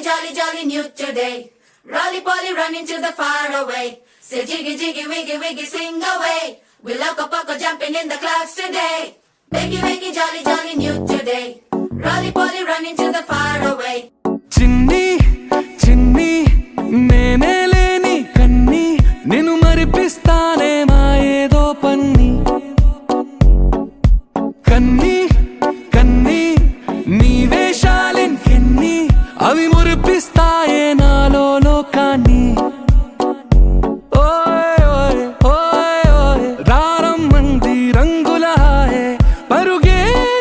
jolly, jolly new today. Rolly poly running to the far away. Say jiggy, jiggy, wiggy, wiggy, sing away. We loco poco jumping in the clouds today. Wiggy, wiggy, jolly, jolly new today. Rolly poly running to the far away. చిన్ని చిన్ని నేనే లేని కన్ని నిన్ను మరిపిస్తానే మా ఏదో పన్ని కన్ని కన్ని నీ వేషాలెన్కెన్ని అవి మురిపిస్తాయే నాలో లోకాన్ని ఓయ్ ఓయ్ ఓయ్ ఓయ్ రారమ్మంది రంగుల హాయే పరుగే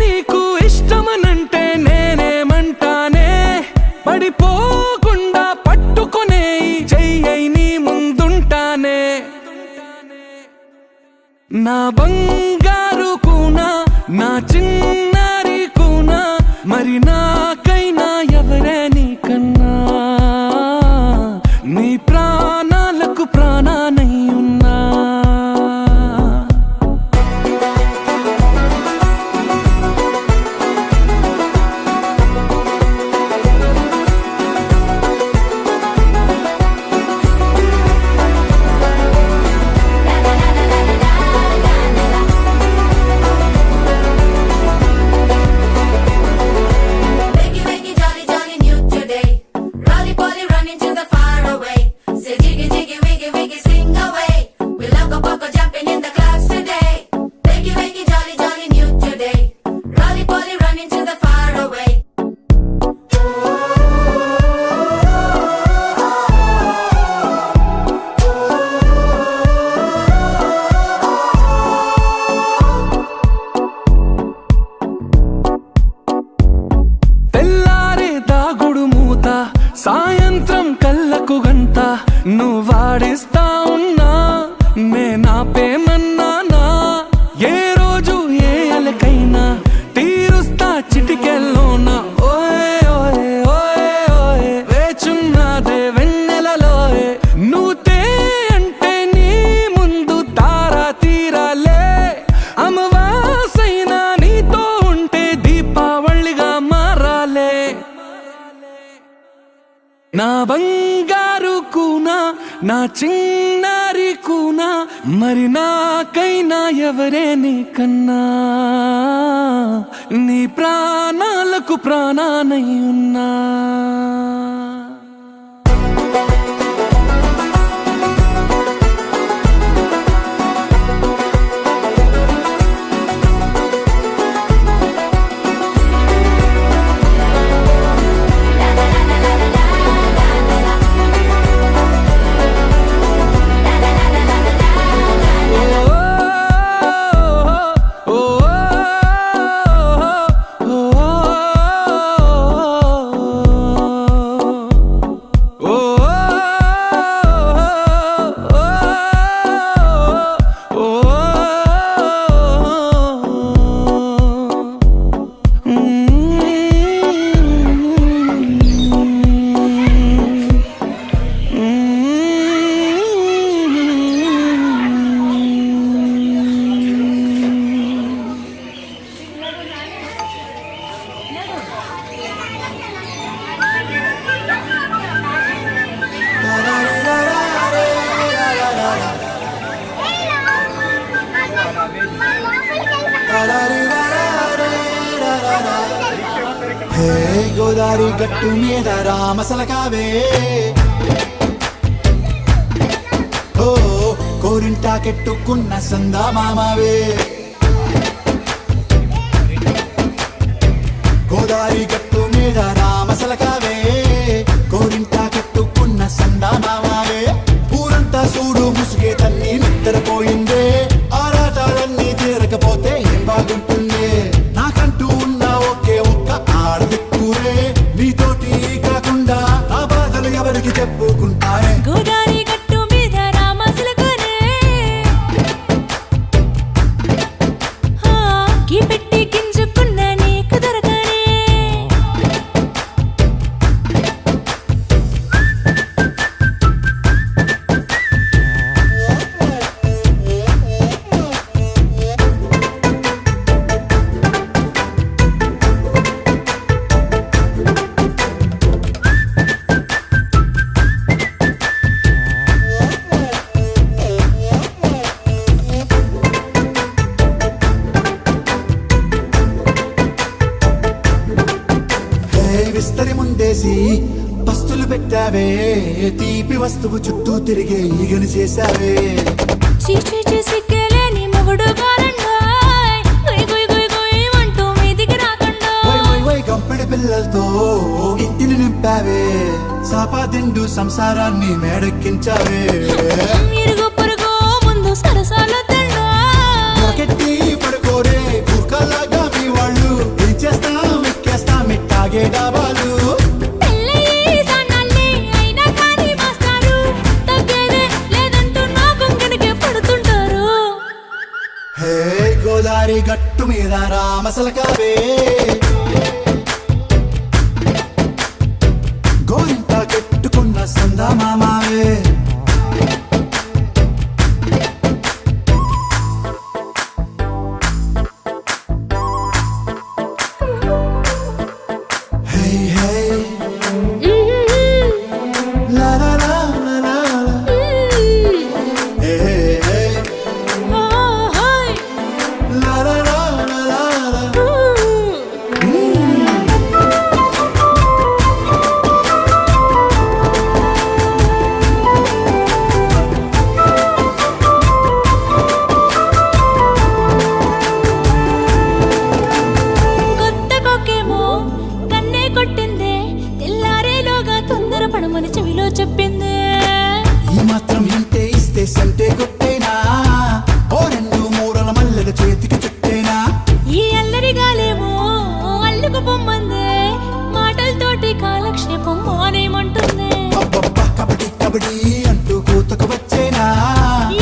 నీకు ఇష్టమనంటే నేనేమంటానే పడిపోకుండా పట్టుకునే చెయ్యై నీ ముందుంటానే నా బంగారు కూనా నా చిన్నారి కూనా మరి నాకైనా ఎవరే నీకన్నా నీ ప్రాణాలకు ప్రాణానై ఉన్నా Wiggy, wiggy, jolly, jolly new today. Rolly poly running to the far away. Say jiggy, jiggy, wiggy, wiggy, sing away. We loco poco jumping in the clouds today. Wiggy, wiggy, jolly, jolly new today. Rolly poly running to the far away. తెల్లారే దాగుడు మూత సాయంత్రం కళ్ళకు గంట నువ్వాడిస్తా ఉన్నా నేనాపేమన్నానా ఏ రోజు ఏ అలకైనా తీరుస్తా చిటికెల్లోనా ఓయ్ ఓయ్ ఓయ్ ఓయ్ వేచున్నాదే వెన్నెలలోయే నువ్వుతే అంటే నీ ముందు తారా తీరాలే అమవాసైనా నీతో ఉంటే దీపావళిగా మారాలే నా బంగారు కూనా నా చిన్నారి కూనా మరి నాకైనా ఎవరే నీకన్నా నీ ప్రాణాలకు ప్రాణానై ఉన్నా హే గోదారి గట్టు మీద రామసలకావే ఓ కోరింటాకెట్టుకున్న సందా మామవే గోదారి గట్టు మీద రామసలకావే కోరింటాకెట్టుకున్న సందా మామవే ఊరంతా చూడు ముసుగే తన్ని నిద్రపోయిందే ఆరాటాలన్నీ తీరకపోతే ఏం బాగుంటుందే నాకంటూ ఉన్న ఒకే ఒక్క ఆడదిక్కురే నీతోటి కాకుండా నా బాధలు ఎవరికి చెప్పుకుంటానే గోదారి గట్టు మీద రామసలకనే కీ పెట్టి గింజుకున్న నీకు దొరకనే అందరి ముందేసి పస్తులు పెట్టావే తీపి వస్తువు చుట్టూ తిరిగే ఈగను చేశావే చీచీ సిగ్గలేని మొగుడు గారండాయ్ గుయ్ గుయ్ గుయ్ గుయ్ అంటూ మీదికి రాకండా వై వై వై గంపెడి పిల్లలతో ఇంటిని నింపావే సాపాదిండు సంసారాన్ని మేడెక్కించావే ఇరుగు పొరుగు ముందు సరసాలు తండా నాకెట్టి పడుకోరే కుక్కలాగా మీ వాళ్ళు ఏం చేస్తాం ఎక్కేస్తాం ఇట్టాగే డాబాలు పెళ్ళయి సన్నాళ్ళే అయినా కానీ మాస్తారు తగ్గేదే లేదంటూ నా కొంగనికే పడుతుంటారు హే గోదారి గట్టు మీద రామసలకావే గోరింట కట్టుకున్న సందమామావే హే హే లా లా లా లా లా హే హే ఓహోయ్ లా లా లా లా లా కొత్త కొక్కేమో కన్నే కొట్టిందే తెల్లారేలోగా తొందర పడమని చెవిలో చెప్పిందే ఈ మాత్రం ఇంటే ఇస్తే సంటే కొట్టేనా ఓ రెండు మూరల మల్లెల చేతికి చుట్టేనా ఈ అల్లరి గాలేమో అల్లుకు పొమ్మందే మాటలతోటి కాలక్షేపం మానేమంటుంది అబ్బబ్బా కబడ్డీ కబడ్డీ అంటూ కూతకు వచ్చేనా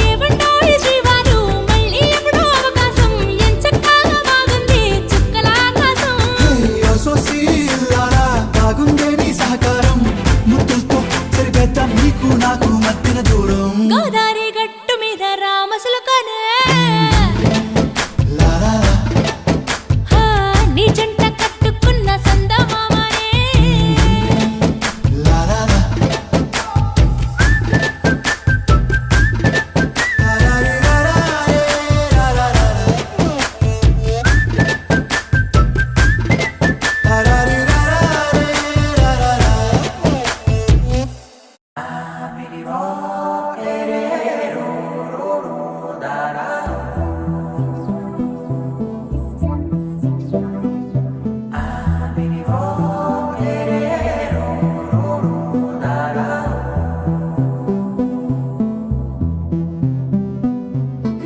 ఏమంటావు శ్రీవారు మళ్ళీ ఎప్పుడో అవకాశం ఎంచక్కా బాగుంది చుక్కల ఆకాశం హే సోసి ఇల్లారా బాగుందే నీ సహకారం ముద్దులతో సరిపెద్దాం నీకు నాకు మధ్యన దూరం గోదారి గట్టు మీద రామసులకనే లా లా లా. హా, నీ జంట కట్టుకున్న సందమామనే లా లా లా. లా లా రీ లా లా రే, లా లా లా లా. లా లా రీ లా లా రే, లా లా లా.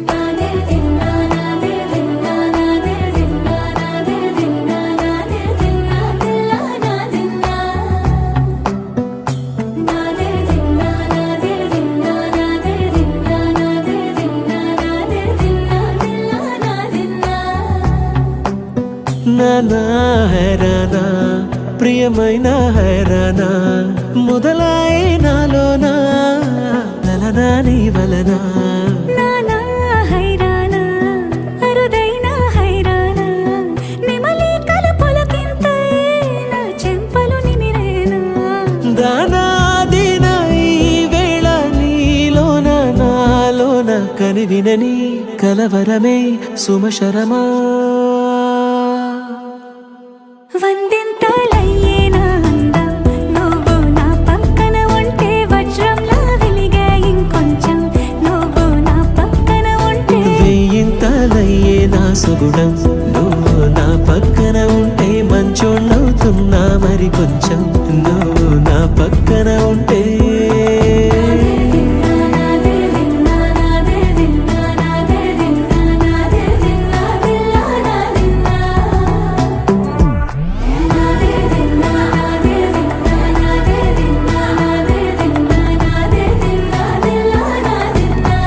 నాదిర్ దిన్నా నాదిర్ దిన్నా నాదిర్ దిన్నా నాదిర్ దిన్నా నాదిర్ దిన్నా దిల్లా నాదిన్నా నాదిర్ దిన్నా నాదిర్ దిన్నా నాదిర్ దిన్నా నాదిర్ దిన్నా నాదిర్ దిన్నా దిల్లా నాదిన్నా నానా హైరానా ప్రియమైన హైరానా మొదలాయి నాలోనా లలనా నీ వలనా నానా హైరానా అరుదైన హైరానా నెమలి కలుపులకింతై నా చెంపలు నిమిరేనా దానాదిన ఈ వేళ నీలోన నాలోన కనివినని కలవరమే సుమశరమా వందింతలయ్యేనా అందం నువ్వు నా పక్కన ఉంటే వజ్రంలా వెలిగే ఇంకొంచెం నువ్వు నా పక్కన ఉంటే వెయ్యింతలయ్యే నా సుగుణం నువ్వు నా పక్కన ఉంటే మంచోళ్ళవుతున్నా మరి కొంచెం నువ్వు నా పక్కన ఉంటే నాదిర్ దిన్నా నాదిర్ దిన్నా నాదిర్ దిన్నా నాదిర్ దిన్నా దిల్లా నాదిన్నా నాదిర్ దిన్నా నాదిర్ దిన్నా నాదిర్ దిన్నా నాదిర్ దిన్నా నాదిర్ దిన్నా దిల్లా నాదిన్నా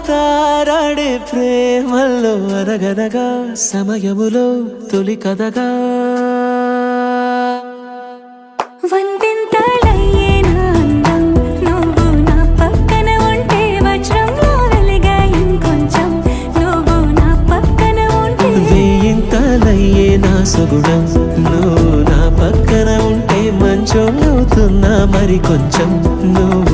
తారాడే ప్రేమల్లో అనగనగా సమయములో తొలి కథగా వందింతలయ్యే నా అందం నువ్వు నా పక్కన ఉంటే వజ్రంలో వెలిగా ఇంకొంచెం నువ్వు నా పక్కన ఉంటే వేయింతలయ్యే నా సుగుణం నువ్వు నా పక్కన ఉంటే మంచోళ్ళవుతున్నా మరి కొంచెం నువ్వు